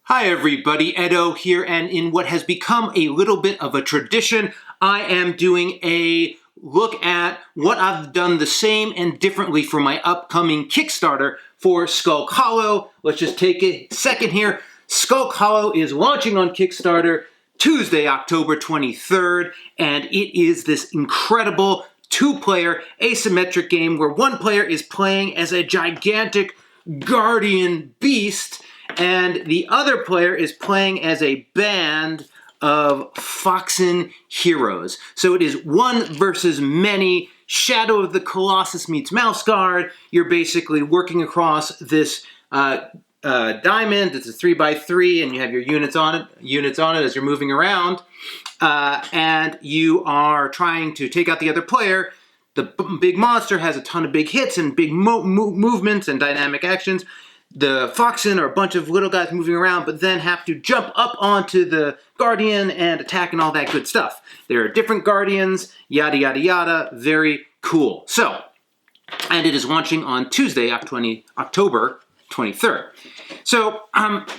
Hi everybody, Edo here, and in what has become a little bit of a tradition, I am doing a look at what I've done the same and differently for my upcoming Kickstarter for Skulk Hollow. Let's just take a second here. Skulk Hollow is launching on Kickstarter Tuesday, October 23rd, and it is this incredible two-player asymmetric game where one player is playing as a gigantic guardian beast, and the other player is playing as a band of Foxen heroes. So it is one versus many. Shadow of the Colossus meets Mouse Guard. You're basically working across this diamond. It's a 3x3, and you have your units on it as you're moving around. And you are trying to take out the other player. The big monster has a ton of big hits and big movements and dynamic actions. The Foxen are a bunch of little guys moving around, but then have to jump up onto the Guardian and attack and all that good stuff. There are different Guardians, yada, yada, yada. Very cool. So, and it is launching on Tuesday, October 23rd. So,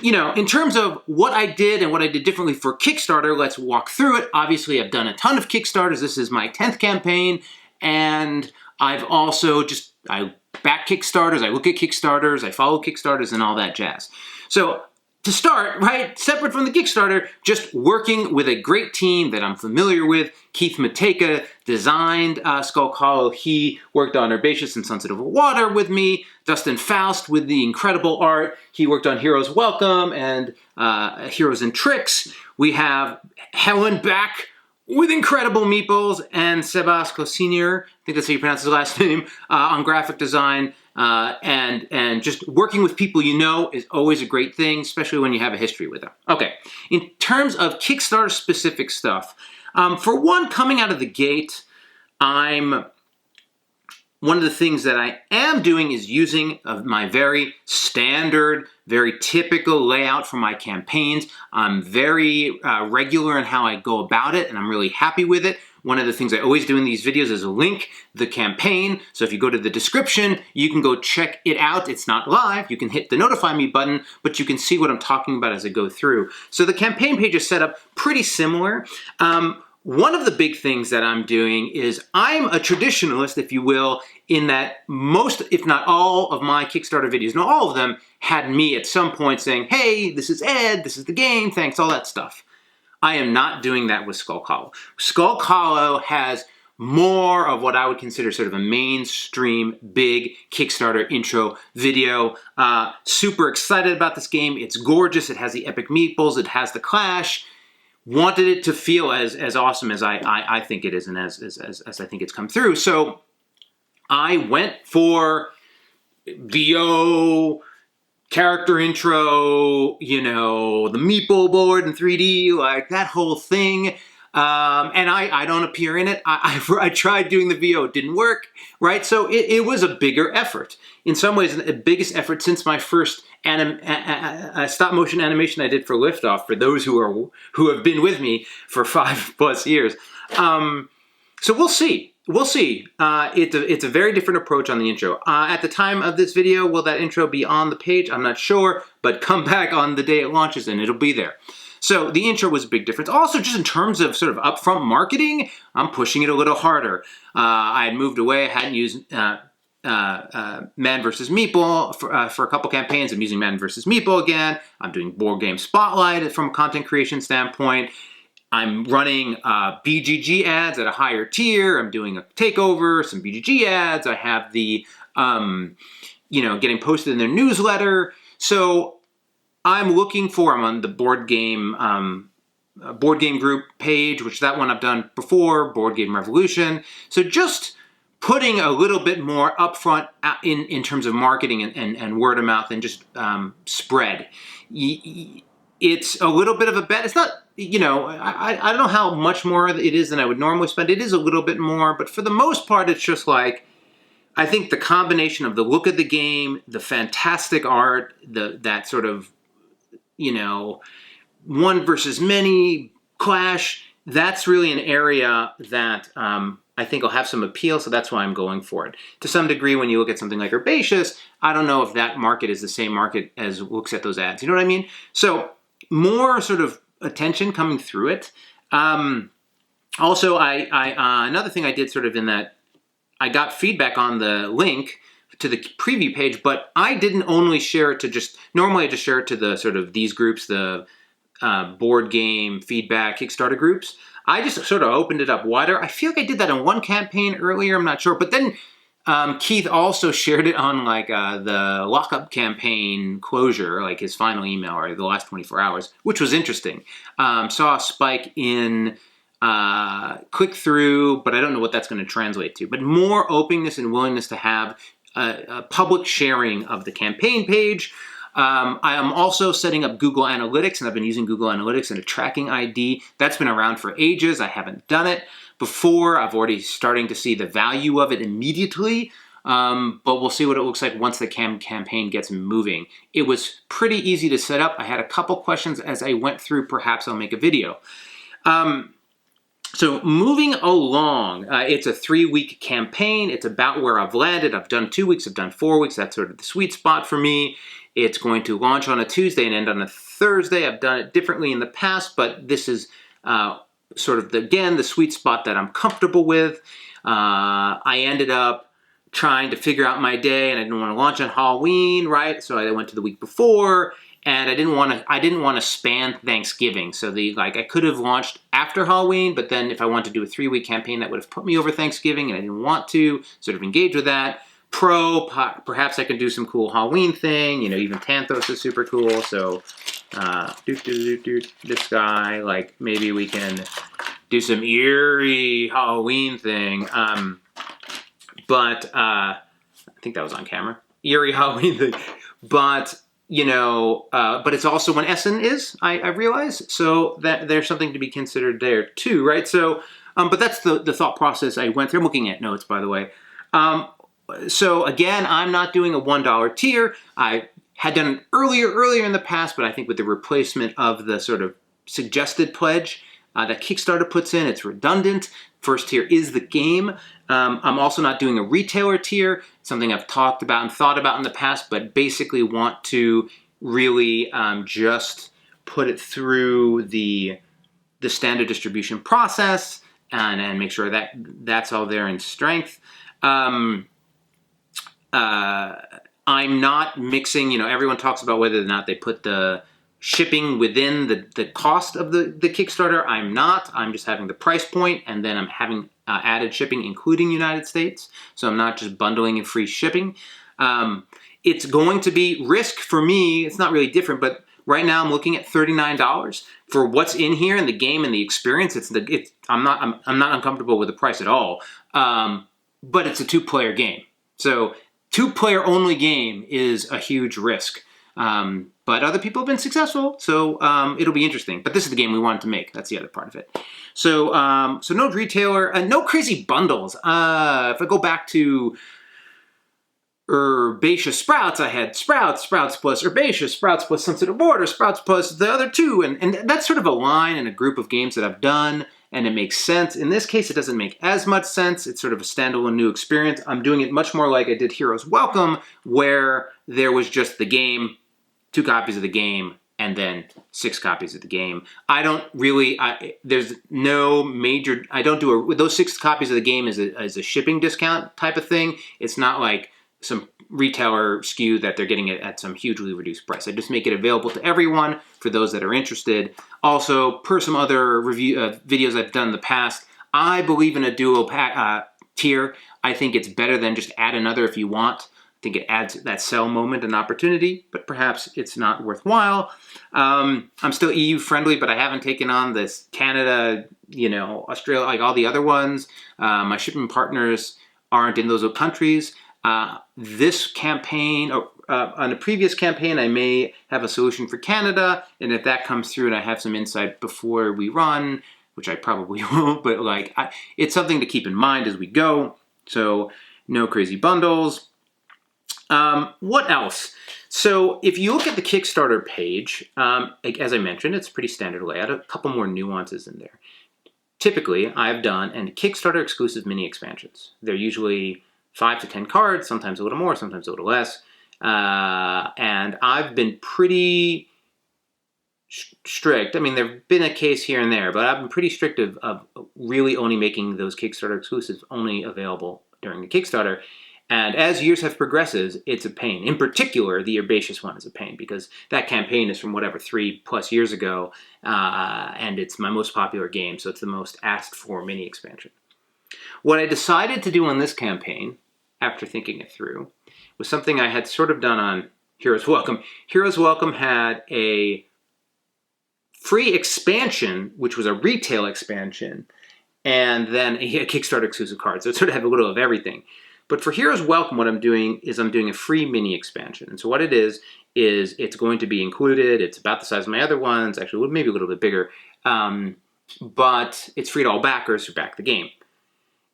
in terms of what I did and what I did differently for Kickstarter, let's walk through it. Obviously, I've done a ton of Kickstarters. This is my 10th campaign, and I've also I back Kickstarters, I look at Kickstarters, I follow Kickstarters and all that jazz. So to start, right, separate from the Kickstarter, just working with a great team that I'm familiar with. Keith Mateka designed Skulk Hollow. He worked on Herbaceous and Sunset Over Water with me. Dustin Faust with the incredible art. He worked on Heroes Welcome and Heroes and Tricks. We have Helen back with incredible meeples, and Sebas Senior, I think that's how you pronounce his last name, on graphic design. And just working with people you know is always a great thing, especially when you have a history with them. Okay, in terms of Kickstarter specific stuff, for one, coming out of the gate, one of the things that I am doing is using my very standard, very typical layout for my campaigns. I'm very regular in how I go about it, and I'm really happy with it. One of the things I always do in these videos is link the campaign. So if you go to the description, you can go check it out. It's not live. You can hit the notify me button, but you can see what I'm talking about as I go through. So the campaign page is set up pretty similar. One of the big things that I'm doing is I'm a traditionalist, if you will, in that most, if not all, of my Kickstarter videos, not all of them, had me at some point saying, hey, this is Ed, this is the game, thanks, all that stuff. I am not doing that with Skulk Hollow. Skulk Hollow has more of what I would consider sort of a mainstream, big Kickstarter intro video. Super excited about this game. It's gorgeous. It has the epic meeples. It has the Clash. Wanted it to feel as awesome as I think it is, and as I think it's come through. So I went for VO, character intro, the meeple board in 3D, like that whole thing. And I don't appear in it. I tried doing the VO, it didn't work, right? So it was a bigger effort. In some ways, the biggest effort since my first stop motion animation I did for Liftoff, for those who have been with me for 5+ years. So we'll see. We'll see. It's a very different approach on the intro. At the time of this video, will that intro be on the page? I'm not sure, but come back on the day it launches and it'll be there. So the intro was a big difference. Also, just in terms of sort of upfront marketing, I'm pushing it a little harder. I had moved away. I hadn't used Man vs. Meeple for a couple campaigns. I'm using Man vs. Meeple again. I'm doing Board Game Spotlight from a content creation standpoint. I'm running BGG ads at a higher tier. I'm doing a takeover, some BGG ads. I have the, getting posted in their newsletter. So I'm on the board game group page, which that one I've done before, Board Game Revolution. So just putting a little bit more upfront in terms of marketing and word of mouth and just spread. It's a little bit of a bet. It's not, I don't know how much more it is than I would normally spend. It is a little bit more, but for the most part, it's just like, I think the combination of the look of the game, the fantastic art, that sort of, one versus many clash, that's really an area that I think will have some appeal, so that's why I'm going for it. To some degree, when you look at something like Herbaceous, I don't know if that market is the same market as looks at those ads. You know what I mean? So more sort of attention coming through it. Also, another thing I did sort of in that, I got feedback on the link to the preview page, but I didn't only share it to normally I just share it to the sort of these groups, the board game feedback Kickstarter groups. I just sort of opened it up wider. I feel like I did that in one campaign earlier, I'm not sure, but then Keith also shared it on like the lockup campaign closure, like his final email or the last 24 hours, which was interesting. Saw a spike in click through, but I don't know what that's going to translate to. But more openness and willingness to have a public sharing of the campaign page. I am also setting up Google Analytics, and I've been using Google Analytics and a tracking ID. That's been around for ages. I haven't done it before. I've already starting to see the value of it immediately, but we'll see what it looks like once the campaign gets moving. It was pretty easy to set up. I had a couple questions as I went through. Perhaps I'll make a video. So moving along, it's a 3-week campaign. It's about where I've landed. I've done 2 weeks, I've done 4 weeks. That's sort of the sweet spot for me. It's going to launch on a Tuesday and end on a Thursday. I've done it differently in the past, but this is sort of, again, the sweet spot that I'm comfortable with. I ended up trying to figure out my day, and I didn't want to launch on Halloween, right? So I went to the week before. And I didn't want to span Thanksgiving. So I could have launched after Halloween, but then if I wanted to do a 3-week campaign, that would have put me over Thanksgiving, and I didn't want to sort of engage with that. Perhaps I could do some cool Halloween thing. Even Tanthos is super cool. So this guy, like maybe we can do some eerie Halloween thing. But I think that was on camera. Eerie Halloween thing. But but it's also when Essen is, I realize, so that there's something to be considered there too, right? So, but that's the thought process I went through. I'm looking at notes, by the way. So again, I'm not doing a $1 tier. I had done it earlier in the past, but I think with the replacement of the sort of suggested pledge that Kickstarter puts in, it's redundant. First tier is the game. I'm also not doing a retailer tier, something I've talked about and thought about in the past, but basically want to really just put it through the standard distribution process and make sure that that's all there in strength. I'm not mixing, everyone talks about whether or not they put the shipping within the cost of the Kickstarter. I'm not. I'm just having the price point, and then I'm having added shipping, including United States. So I'm not just bundling in free shipping. It's going to be risk for me. It's not really different, but right now I'm looking at $39 for what's in here in the game and the experience. I'm not uncomfortable with the price at all. But it's a 2-player game. So 2-player only game is a huge risk. But other people have been successful, so it'll be interesting. But this is the game we wanted to make. That's the other part of it. So no retailer, no crazy bundles. If I go back to Herbaceous Sprouts, I had Sprouts plus Herbaceous, Sprouts plus Sunset Border, Sprouts plus the other two. And that's sort of a line in a group of games that I've done, and it makes sense. In this case, it doesn't make as much sense. It's sort of a standalone new experience. I'm doing it much more like I did Heroes Welcome, where there was just the game, 2 copies of the game, and then 6 copies of the game. I don't really, there's no major, I don't do with those 6 copies of the game as a shipping discount type of thing. It's not like some retailer SKU that they're getting it at some hugely reduced price. I just make it available to everyone for those that are interested. Also, per some other review videos I've done in the past, I believe in a duo tier. I think it's better than just add another if you want. I think it adds that sell moment and opportunity, but perhaps it's not worthwhile. I'm still EU friendly, but I haven't taken on this Canada, Australia, like all the other ones. My shipping partners aren't in those countries. This campaign, on a previous campaign, I may have a solution for Canada, and if that comes through and I have some insight before we run, which I probably won't, but it's something to keep in mind as we go. So no crazy bundles. What else? So if you look at the Kickstarter page, as I mentioned, it's a pretty standard layout, a couple more nuances in there. Typically, I've done Kickstarter exclusive mini expansions. They're usually 5 to 10 cards, sometimes a little more, sometimes a little less. And I've been pretty strict. I mean, there've been a case here and there, but I've been pretty strict of really only making those Kickstarter exclusives only available during the Kickstarter. And as years have progresses, it's a pain. In particular, the Herbaceous one is a pain because that campaign is from whatever 3+ years ago, and it's my most popular game, so it's the most asked for mini expansion. What I decided to do on this campaign, after thinking it through, was something I had sort of done on Heroes Welcome. Heroes Welcome had a free expansion, which was a retail expansion, and then a Kickstarter exclusive card. So it sort of had a little of everything. But for Heroes Welcome, what I'm doing is I'm doing a free mini expansion. And so what it is it's going to be included. It's about the size of my other ones, actually maybe a little bit bigger. But it's free to all backers who back the game.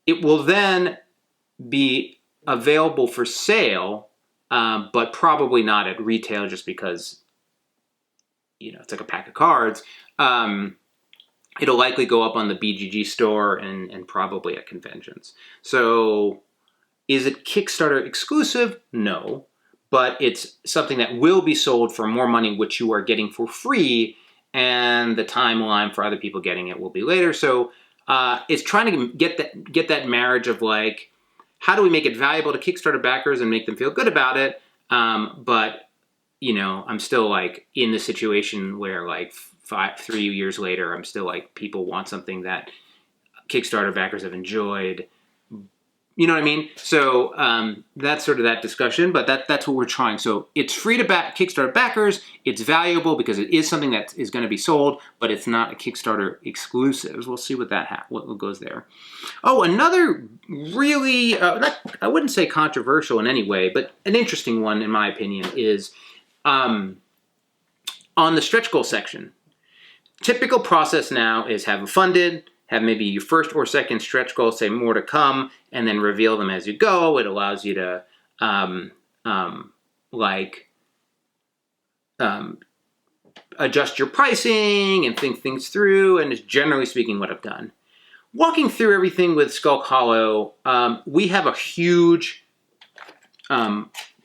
It will then be available for sale, but probably not at retail just because, it's like a pack of cards. It'll likely go up on the BGG store and probably at conventions. So is it Kickstarter exclusive? No, but it's something that will be sold for more money, which you are getting for free, and the timeline for other people getting it will be later. So it's trying to get that marriage of like, how do we make it valuable to Kickstarter backers and make them feel good about it? But I'm still like in the situation where like 3 years later, I'm still like, people want something that Kickstarter backers have enjoyed. You know what I mean? So that's sort of that discussion, but that's what we're trying. So it's free to back Kickstarter backers. It's valuable because it is something that is going to be sold, but it's not a Kickstarter exclusive. We'll see what goes there. Oh, another really, I wouldn't say controversial in any way, but an interesting one in my opinion is on the stretch goal section. Typical process now is have them funded, have maybe your first or second stretch goal, say more to come, and then reveal them as you go. It allows you to adjust your pricing and think things through, and is generally speaking what I've done. Walking through everything with Skulk Hollow, we have a huge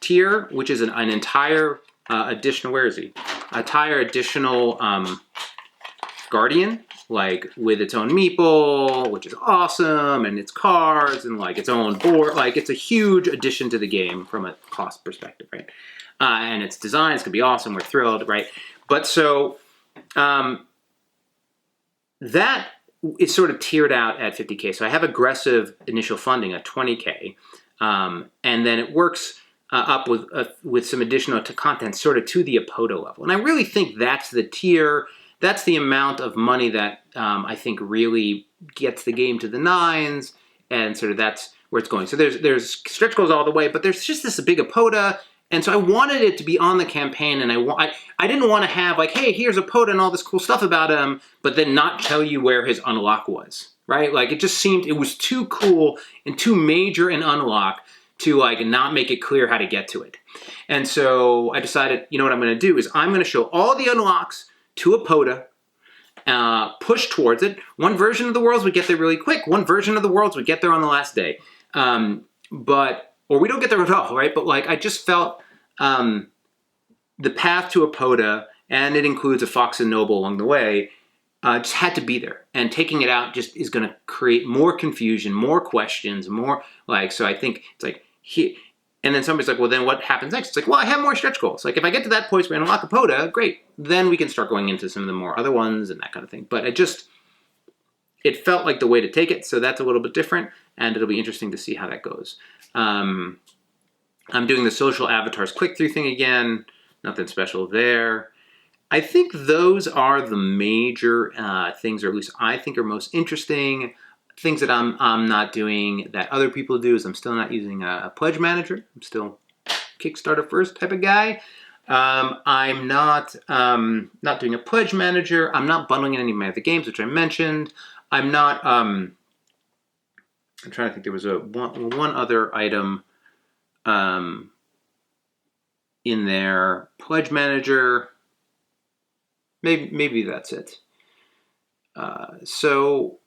tier, which is an entire additional, where is he? Entire additional Guardian, like with its own meeple, which is awesome, and its cards, and like its own board. Like it's a huge addition to the game from a cost perspective, right? And its design is gonna be awesome. We're thrilled, right? But so that is sort of tiered out at 50K. So I have aggressive initial funding at 20K, and then it works up with some additional content sort of to the Apodo level. And I really think that's the tier. That's the amount of money that I think really gets the game to the nines, and sort of that's where it's going. So there's stretch goals all the way, but there's just this big Apoda, and so I wanted it to be on the campaign, and I didn't want to have like, hey, here's Apoda and all this cool stuff about him, but then not tell you where his unlock was, right? Like it just seemed it was too cool and too major an unlock to like not make it clear how to get to it. And so I decided, you know what I'm going to do is I'm going to show all the unlocks to Apoda, push towards it. One version of the worlds would get there really quick. One version of the worlds would get there on the last day. Or we don't get there at all, right? But like I just felt the path to Apoda, and it includes a Fox and Noble along the way, just had to be there. And taking it out just is going to create more confusion, more questions, more like, so I think it's like, and then somebody's like, well, then what happens next? It's like, well, I have more stretch goals. Like, if I get to that point where I unlock Apoda, great. Then we can start going into some of the more other ones and that kind of thing. But it felt like the way to take it. So that's a little bit different, and it'll be interesting to see how that goes. I'm doing the social avatars click-through thing again. Nothing special there. I think those are the major things, or at least I think are most interesting. Things that I'm not doing that other people do is I'm still not using a pledge manager. I'm still Kickstarter first type of guy. I'm not doing a pledge manager. I'm not bundling in any of my other games, which I mentioned. I'm not. I'm trying to think. There was one other item in there. Pledge manager. Maybe that's it. So.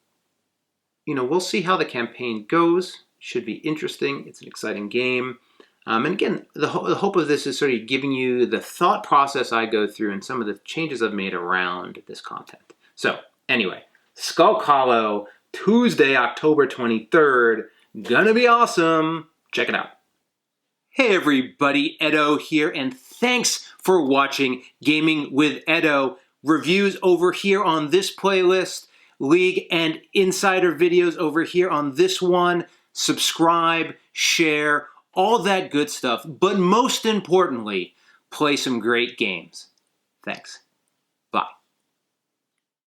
We'll see how the campaign goes. Should be interesting. It's an exciting game. And again, the hope of this is sort of giving you the thought process I go through and some of the changes I've made around this content. So anyway, Skulk Hollow, Tuesday, October 23rd. Gonna be awesome. Check it out. Hey everybody, Edo here, and thanks for watching Gaming with Edo. Reviews over here on this playlist, League and Insider videos over here on this one. Subscribe, share, all that good stuff. But most importantly, play some great games. Thanks.